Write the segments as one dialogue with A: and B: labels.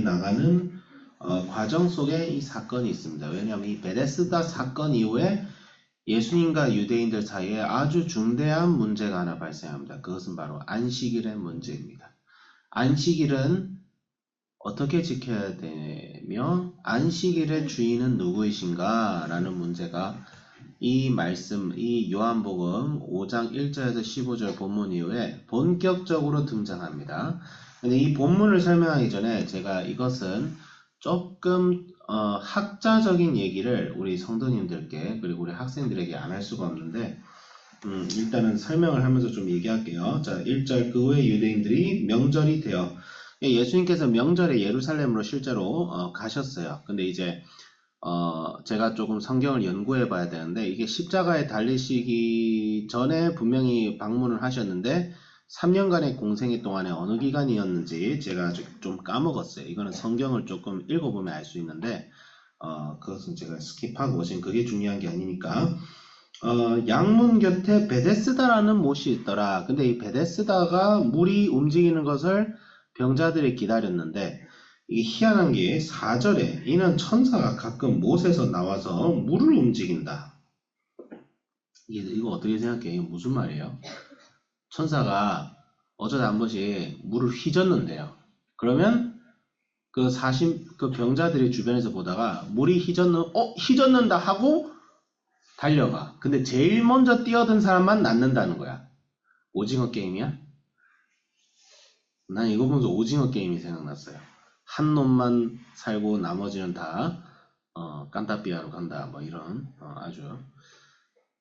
A: 나가는 과정 속에 이 사건이 있습니다. 왜냐하면 이 베데스다 사건 이후에 예수님과 유대인들 사이에 아주 중대한 문제가 하나 발생합니다. 그것은 바로 안식일의 문제입니다. 안식일은 어떻게 지켜야 되며 안식일의 주인은 누구이신가? 라는 문제가 이 말씀, 이 요한복음 5장 1절에서 15절 본문 이후에 본격적으로 등장합니다. 근데 이 본문을 설명하기 전에 제가 이것은 조금 학자적인 얘기를 우리 성도님들께 그리고 우리 학생들에게 안 할 수가 없는데 일단은 설명을 하면서 좀 얘기할게요. 자, 1절 그 후에 유대인들이 명절이 되어 예수님께서 명절에 예루살렘으로 실제로 가셨어요. 근데 이제 제가 조금 성경을 연구해 봐야 되는데 이게 십자가에 달리시기 전에 분명히 방문을 하셨는데 3년간의 공생애 동안에 어느 기간이었는지 제가 좀 까먹었어요. 이거는 성경을 조금 읽어보면 알 수 있는데 그것은 제가 스킵하고 지금 그게 중요한 게 아니니까 양문 곁에 베데스다라는 못이 있더라. 근데 이 베데스다가 물이 움직이는 것을 병자들이 기다렸는데 이 희한한 게 4절에 이는 천사가 가끔 못에서 나와서 물을 움직인다. 이거 어떻게 생각해요? 이거 무슨 말이에요? 천사가 어쩌다 한 번씩 물을 휘젓는데요. 그러면 그 병자들이 주변에서 보다가 물이 휘젓는다 하고 달려가. 근데 제일 먼저 뛰어든 사람만 낫는다는 거야. 오징어 게임이야? 난 이거 보면서 오징어 게임이 생각났어요. 한 놈만 살고 나머지는 다 깐따삐아로 간다. 뭐 이런 아주.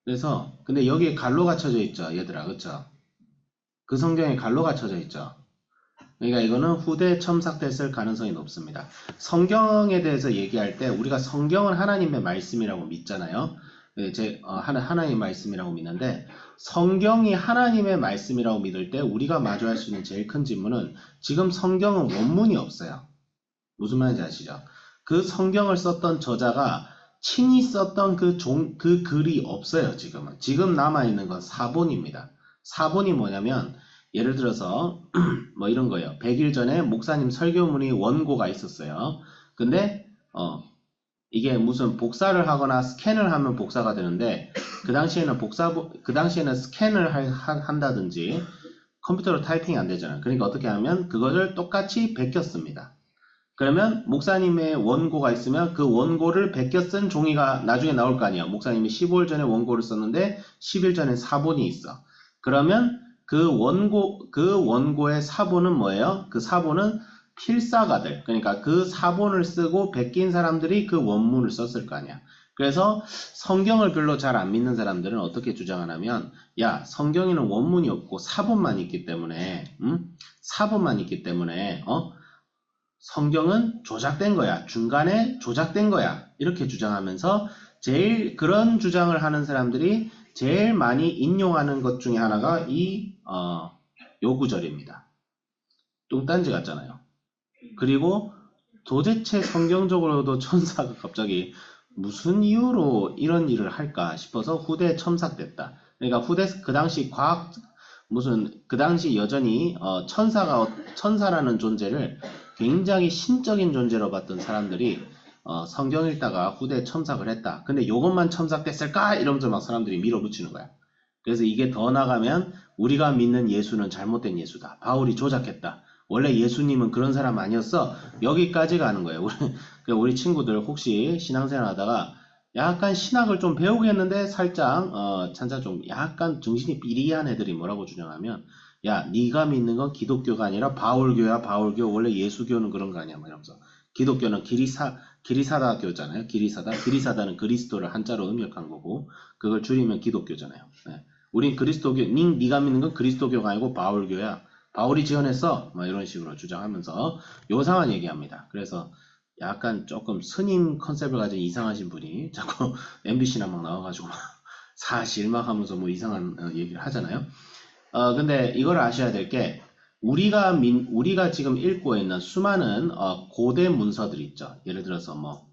A: 그래서 근데 여기에 갈로가 쳐져 있죠, 얘들아, 그쵸? 그 성경에 갈로가 쳐져 있죠. 그러니까 이거는 후대 첨삭됐을 가능성이 높습니다. 성경에 대해서 얘기할 때 우리가 성경은 하나님의 말씀이라고 믿잖아요. 하나님의 말씀이라고 믿는데 성경이 하나님의 말씀이라고 믿을 때 우리가 마주할 수 있는 제일 큰 질문은 지금 성경은 원문이 없어요. 무슨 말인지 아시죠? 그 성경을 썼던 저자가 친히 썼던 그 글이 없어요. 지금 남아있는 건 사본입니다. 사본이 뭐냐면 예를 들어서 뭐 이런 거예요. 100일 전에 목사님 설교문이 원고가 있었어요. 근데 이게 무슨 복사를 하거나 스캔을 하면 복사가 되는데 그 당시에는 스캔을 한다든지 컴퓨터로 타이핑이 안 되잖아요. 그러니까 어떻게 하면 그거를 똑같이 베꼈습니다. 그러면 목사님의 원고가 있으면 그 원고를 베껴 쓴 종이가 나중에 나올 거 아니에요. 목사님이 15일 전에 원고를 썼는데 10일 전에 사본이 있어. 그러면 그 원고의 사본은 뭐예요? 그 사본은 필사가들, 그러니까 그 사본을 쓰고 베낀 사람들이 그 원문을 썼을 거 아니야. 그래서 성경을 별로 잘 안 믿는 사람들은 어떻게 주장하냐면, 야, 성경에는 원문이 없고 사본만 있기 때문에, 사본만 있기 때문에, 성경은 조작된 거야. 중간에 조작된 거야. 이렇게 주장하면서 제일 그런 주장을 하는 사람들이 제일 많이 인용하는 것 중에 하나가 이 요구절입니다. 뚱딴지 같잖아요. 그리고 도대체 성경적으로도 천사가 갑자기 무슨 이유로 이런 일을 할까 싶어서 후대에 첨삭됐다. 그러니까 그 당시 여전히 천사라는 존재를 굉장히 신적인 존재로 봤던 사람들이 성경 읽다가 후대에 첨삭을 했다. 근데 이것만 첨삭됐을까? 이러면서 막 사람들이 밀어붙이는 거야. 그래서 이게 더 나가면 우리가 믿는 예수는 잘못된 예수다. 바울이 조작했다. 원래 예수님은 그런 사람 아니었어. 여기까지 가는 거예요. 우리 친구들 혹시 신앙생활 하다가 약간 신학을 좀 배우겠는데 살짝 찬사 좀 약간 정신이 삐리한 애들이 뭐라고 주장하면, 야, 네가 믿는 건 기독교가 아니라 바울교야. 바울교. 원래 예수교는 그런 거 아니야. 뭐 이러면서. 기독교는 기리사다교잖아요. 기리사다는 그리스도를 한자로 음역한 거고 그걸 줄이면 기독교잖아요. 네. 우린 그리스도교, 네가 믿는 건 그리스도교가 아니고 바울교야. 바울이 지어냈어. 막 이런 식으로 주장하면서 요상한 얘기합니다. 그래서 약간 조금 스님 컨셉을 가진 이상하신 분이 자꾸 MBC나 막 나와가지고 사실 막 하면서 뭐 이상한 얘기를 하잖아요. 근데 이걸 아셔야 될 게 우리가 지금 읽고 있는 수많은 고대 문서들 있죠. 예를 들어서 뭐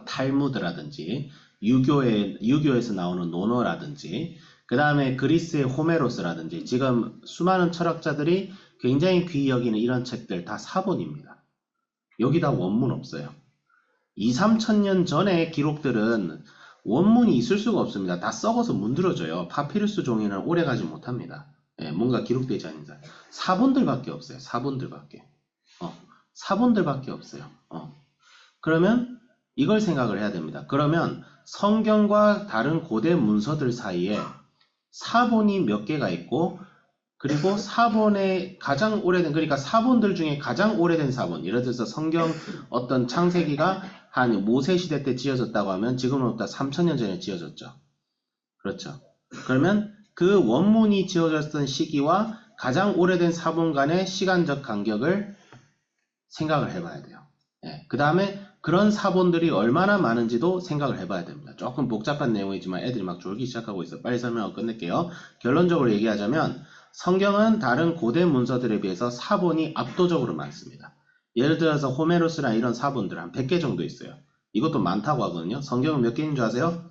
A: 탈무드라든지 유교에서 나오는 논어라든지 그 다음에 그리스의 호메로스라든지 지금 수많은 철학자들이 굉장히 귀히 여기는 이런 책들 다 사본입니다. 여기다 원문 없어요. 2, 3천 년 전의 기록들은 원문이 있을 수가 없습니다. 다 썩어서 문드러져요. 파피루스 종이는 오래가지 못합니다. 예, 뭔가 기록되지 않는 이상. 사본들밖에 없어요. 사본들밖에. 사본들밖에 없어요. 그러면 이걸 생각을 해야 됩니다. 그러면 성경과 다른 고대 문서들 사이에 사본이 몇 개가 있고, 그리고 사본의 가장 오래된, 그러니까 사본들 중에 가장 오래된 사본, 예를 들어서 성경 어떤 창세기가 한 모세 시대 때 지어졌다고 하면 지금으로부터 3000년 전에 지어졌죠. 그렇죠. 그러면 그 원문이 지어졌던 시기와 가장 오래된 사본 간의 시간적 간격을 생각을 해봐야 돼요. 예, 그 다음에 그런 사본들이 얼마나 많은지도 생각을 해봐야 됩니다. 조금 복잡한 내용이지만 애들이 막 졸기 시작하고 있어요. 빨리 설명하고 끝낼게요. 결론적으로 얘기하자면 성경은 다른 고대 문서들에 비해서 사본이 압도적으로 많습니다. 예를 들어서 호메로스나 이런 사본들 한 100개 정도 있어요. 이것도 많다고 하거든요. 성경은 몇 개인 줄 아세요?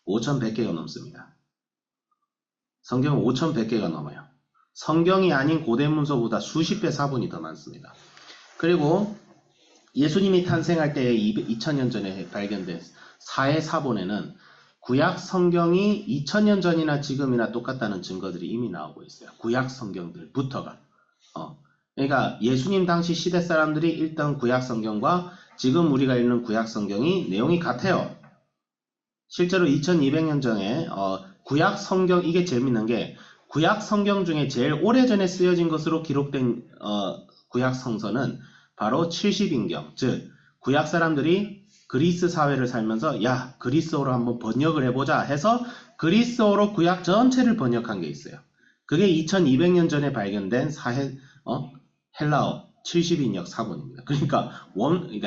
A: 5100개가 넘습니다. 성경은 5100개가 넘어요. 성경이 아닌 고대 문서보다 수십 배 사본이 더 많습니다. 그리고 예수님이 탄생할 때에 2000년 전에 발견된 사해 사본에는 구약 성경이 2000년 전이나 지금이나 똑같다는 증거들이 이미 나오고 있어요. 구약 성경들부터가. 그러니까 예수님 당시 시대 사람들이 읽던 구약 성경과 지금 우리가 읽는 구약 성경이 내용이 같아요. 실제로 2200년 전에 구약 성경, 이게 재밌는 게 구약 성경 중에 제일 오래전에 쓰여진 것으로 기록된 구약 성서는 바로 70인경, 즉 구약 사람들이 그리스 사회를 살면서 야, 그리스어로 한번 번역을 해보자 해서 그리스어로 구약 전체를 번역한 게 있어요. 그게 2200년 전에 발견된 헬라어 70인역 사본입니다. 그러니까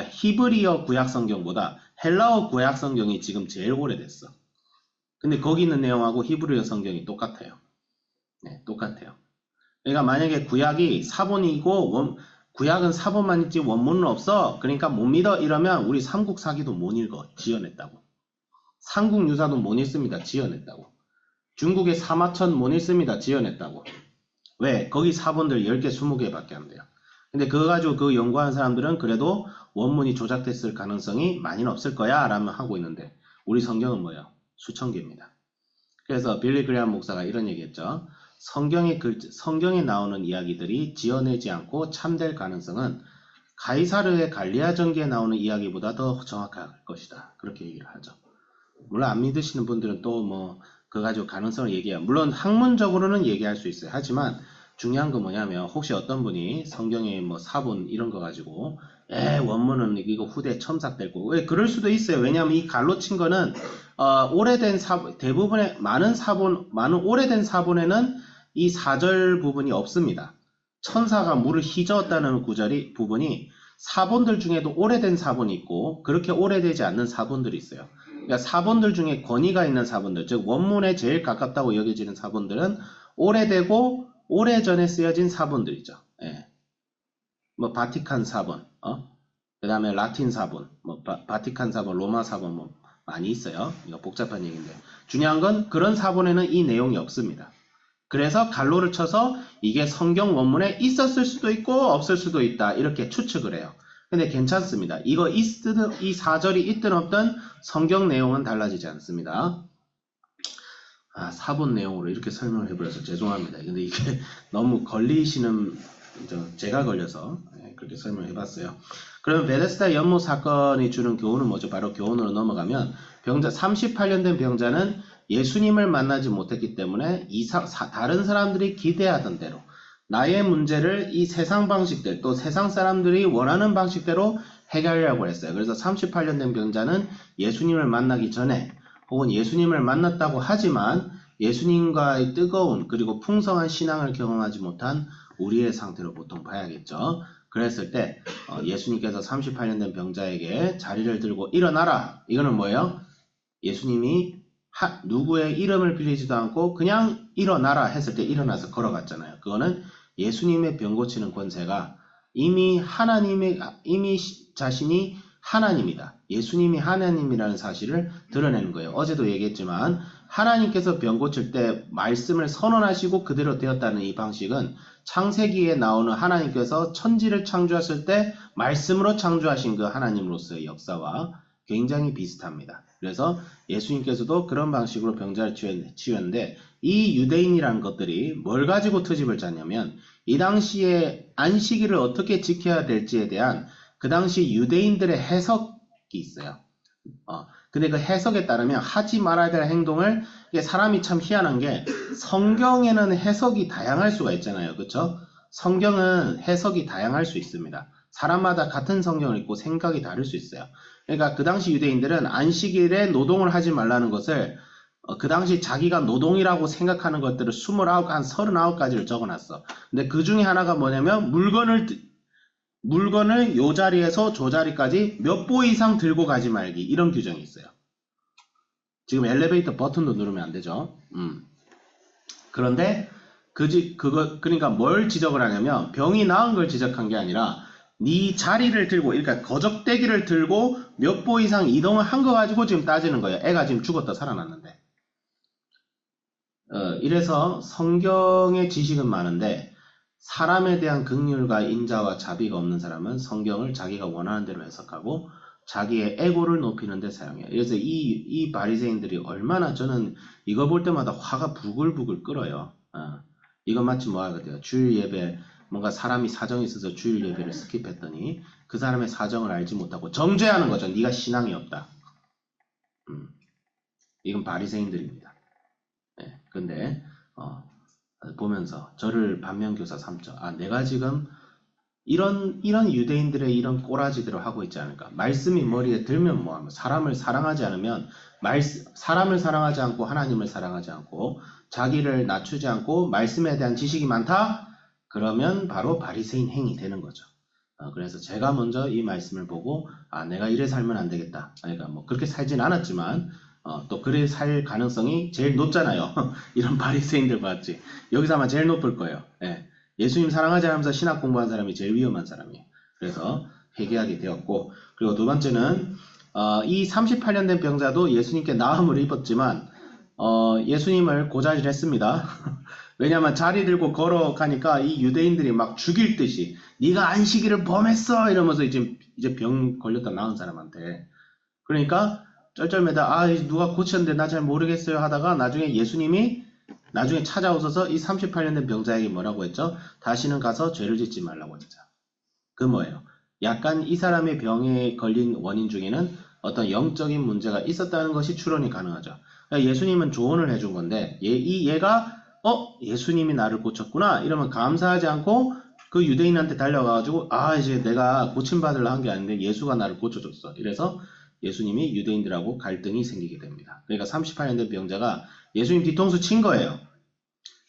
A: 히브리어 구약 성경보다 헬라어 구약 성경이 지금 제일 오래됐어. 근데 거기 있는 내용하고 히브리어 성경이 똑같아요. 네, 똑같아요. 그러니까 만약에 구약이 사본이고 구약은 사본만 있지 원문은 없어. 그러니까 못 믿어 이러면 우리 삼국사기도 못 읽어. 지어냈다고. 삼국유사도 못 읽습니다. 지어냈다고. 중국의 사마천 못 읽습니다. 지어냈다고. 왜? 거기 사본들 10개, 20개밖에 안 돼요. 근데 그거 가지고 그 연구한 사람들은 그래도 원문이 조작됐을 가능성이 많이는 없을 거야 라면 하고 있는데 우리 성경은 뭐예요? 수천 개입니다. 그래서 빌리 그레이엄 목사가 이런 얘기했죠. 성경에 나오는 이야기들이 지어내지 않고 참될 가능성은 가이사르의 갈리아 전기에 나오는 이야기보다 더 정확할 것이다. 그렇게 얘기를 하죠. 물론 안 믿으시는 분들은 또 그거 가지고 가능성을 얘기해요. 물론 학문적으로는 얘기할 수 있어요. 하지만 중요한 건 뭐냐면 혹시 어떤 분이 성경의 사본 이런 거 가지고 원문은 이거 후대에 첨삭될 거고 왜 그럴 수도 있어요. 왜냐하면 이 갈로 친 거는 오래된 대부분의 많은 오래된 사본에는 이 4절 부분이 없습니다. 천사가 물을 휘저었다는 부분이 사본들 중에도 오래된 사본이 있고 그렇게 오래되지 않는 사본들이 있어요. 그러니까 사본들 중에 권위가 있는 사본들, 즉 원문에 제일 가깝다고 여겨지는 사본들은 오래되고 오래전에 쓰여진 사본들이죠. 예. 바티칸 사본, 그 다음에 라틴 사본, 바티칸 사본, 로마 사본 많이 있어요. 이거 복잡한 얘기인데 중요한 건 그런 사본에는 이 내용이 없습니다. 그래서 갈로를 쳐서 이게 성경 원문에 있었을 수도 있고 없을 수도 있다 이렇게 추측을 해요. 근데 괜찮습니다. 이 4절이 있든 없든 성경 내용은 달라지지 않습니다. 사본 내용으로 이렇게 설명을 해버려서 죄송합니다. 근데 이게 너무 걸리시는, 제가 걸려서 그렇게 설명을 해봤어요. 그러면 베데스다 연못 사건이 주는 교훈은 뭐죠? 바로 교훈으로 넘어가면 38년 된 병자는 예수님을 만나지 못했기 때문에 다른 사람들이 기대하던 대로 나의 문제를 이 세상 방식들 또 세상 사람들이 원하는 방식대로 해결하려고 했어요. 그래서 38년 된 병자는 예수님을 만나기 전에 혹은 예수님을 만났다고 하지만 예수님과의 뜨거운 그리고 풍성한 신앙을 경험하지 못한 우리의 상태로 보통 봐야겠죠. 그랬을 때 예수님께서 38년 된 병자에게 자리를 들고 일어나라. 이거는 뭐예요? 예수님이 누구의 이름을 빌리지도 않고 그냥 일어나라 했을 때 일어나서 걸어갔잖아요. 그거는 예수님의 병 고치는 권세가 이미 자신이 하나님이다. 예수님이 하나님이라는 사실을 드러내는 거예요. 어제도 얘기했지만 하나님께서 병 고칠 때 말씀을 선언하시고 그대로 되었다는 이 방식은 창세기에 나오는 하나님께서 천지를 창조하실 때 말씀으로 창조하신 그 하나님으로서의 역사와 굉장히 비슷합니다. 그래서 예수님께서도 그런 방식으로 병자를 치유했는데 이 유대인이라는 것들이 뭘 가지고 트집을 짰냐면 이 당시에 안식일을 어떻게 지켜야 될지에 대한 그 당시 유대인들의 해석이 있어요. 근데 그 해석에 따르면 하지 말아야 될 행동을 이게 사람이 참 희한한 게 성경에는 해석이 다양할 수가 있잖아요. 그렇죠? 성경은 해석이 다양할 수 있습니다. 사람마다 같은 성경을 읽고 생각이 다를 수 있어요. 그러니까 그 당시 유대인들은 안식일에 노동을 하지 말라는 것을 그 당시 자기가 노동이라고 생각하는 것들을 29, 한 39가지를 적어놨어. 근데 그 중에 하나가 뭐냐면 물건을 요 자리에서 저 자리까지 몇 보 이상 들고 가지 말기. 이런 규정이 있어요. 지금 엘리베이터 버튼도 누르면 안 되죠. 그런데 그러니까 뭘 지적을 하냐면 병이 나은 걸 지적한 게 아니라 네 자리를 들고, 그러니까 거적대기를 들고 몇 보 이상 이동을 한 거 가지고 지금 따지는 거예요. 애가 지금 죽었다 살아났는데. 이래서 성경의 지식은 많은데 사람에 대한 긍휼과 인자와 자비가 없는 사람은 성경을 자기가 원하는 대로 해석하고 자기의 에고를 높이는 데 사용해요. 그래서 이 바리새인들이 얼마나, 저는 이거 볼 때마다 화가 부글부글 끓어요. 이거 마치 뭐 하거든요. 주일 예배, 뭔가 사람이 사정이 있어서 주일 예배를 스킵했더니 그 사람의 사정을 알지 못하고 정죄하는 거죠. 네가 신앙이 없다. 이건 바리새인들입니다. 네, 근데 보면서 저를 반면교사 삼죠. 내가 지금 이런 유대인들의 이런 꼬라지들을 하고 있지 않을까. 말씀이 머리에 들면 뭐하면 사람을 사랑하지 않으면 사람을 사랑하지 않고 하나님을 사랑하지 않고 자기를 낮추지 않고 말씀에 대한 지식이 많다? 그러면 바로 바리새인 행위 되는 거죠. 그래서 제가 먼저 이 말씀을 보고 내가 이래 살면 안 되겠다. 그러니까 뭐 그렇게 살진 않았지만 또 그래 살 가능성이 제일 높잖아요. 이런 바리새인들 봤지. 여기서 아마 제일 높을 거예요. 예. 예수님 사랑하지 않으면서 신학 공부한 사람이 제일 위험한 사람이에요. 그래서 회개하게 되었고, 그리고 두 번째는 이 38년 된 병자도 예수님께 나음을 입었지만 예수님을 고자질했습니다. 왜냐하면 자리 들고 걸어가니까 이 유대인들이 막 죽일 듯이 네가 안식일을 범했어 이러면서 이제 병 걸렸다 나은 사람한테, 그러니까 쩔쩔매다 누가 고쳤는데 나 잘 모르겠어요 하다가 예수님이 나중에 찾아오셔서 이 38년 된 병자에게 뭐라고 했죠? 다시는 가서 죄를 짓지 말라고 했죠. 그 뭐예요? 약간 이 사람의 병에 걸린 원인 중에는 어떤 영적인 문제가 있었다는 것이 추론이 가능하죠. 그러니까 예수님은 조언을 해준 건데 얘가 예수님이 나를 고쳤구나 이러면 감사하지 않고 그 유대인한테 달려가가지고 이제 내가 고침받으려 한 게 아닌데 예수가 나를 고쳐줬어. 이래서 예수님이 유대인들하고 갈등이 생기게 됩니다. 그러니까 38년 된 병자가 예수님 뒤통수 친 거예요.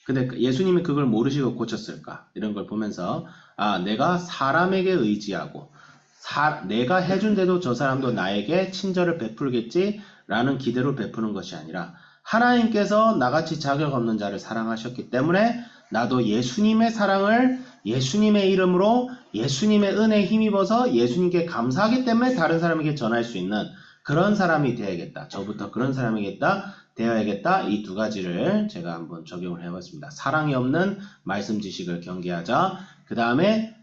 A: 근데 예수님이 그걸 모르시고 고쳤을까? 이런 걸 보면서 내가 사람에게 의지하고 내가 해준데도 저 사람도 나에게 친절을 베풀겠지 라는 기대로 베푸는 것이 아니라 하나님께서 나같이 자격 없는 자를 사랑하셨기 때문에 나도 예수님의 사랑을 예수님의 이름으로 예수님의 은혜에 힘입어서 예수님께 감사하기 때문에 다른 사람에게 전할 수 있는 그런 사람이 되어야겠다. 저부터 그런 사람이 되어야겠다. 이 두 가지를 제가 한번 적용을 해봤습니다. 사랑이 없는 말씀 지식을 경계하자. 그 다음에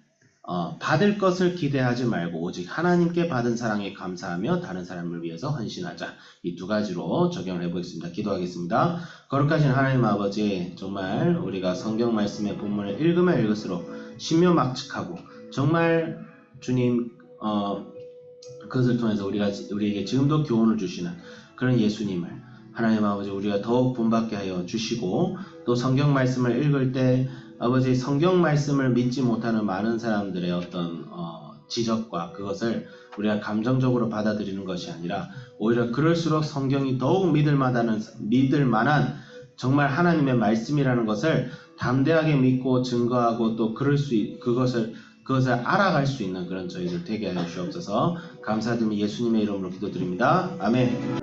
A: 받을 것을 기대하지 말고 오직 하나님께 받은 사랑에 감사하며 다른 사람을 위해서 헌신하자. 이 두 가지로 적용을 해보겠습니다. 기도하겠습니다. 거룩하신 하나님 아버지, 정말 우리가 성경 말씀의 본문을 읽으면 읽을수록 신묘막측하고 정말 주님 그것을 통해서 우리에게 지금도 교훈을 주시는 그런 예수님을 하나님 아버지 우리가 더욱 본받게 하여 주시고, 또 성경 말씀을 읽을 때 아버지 성경 말씀을 믿지 못하는 많은 사람들의 어떤 지적과 그것을 우리가 감정적으로 받아들이는 것이 아니라 오히려 그럴수록 성경이 더욱 믿을 만한 정말 하나님의 말씀이라는 것을 담대하게 믿고 증거하고 또 그것을 알아갈 수 있는 그런 저희들 되게 하여 주옵소서. 감사드리며 예수님의 이름으로 기도드립니다. 아멘.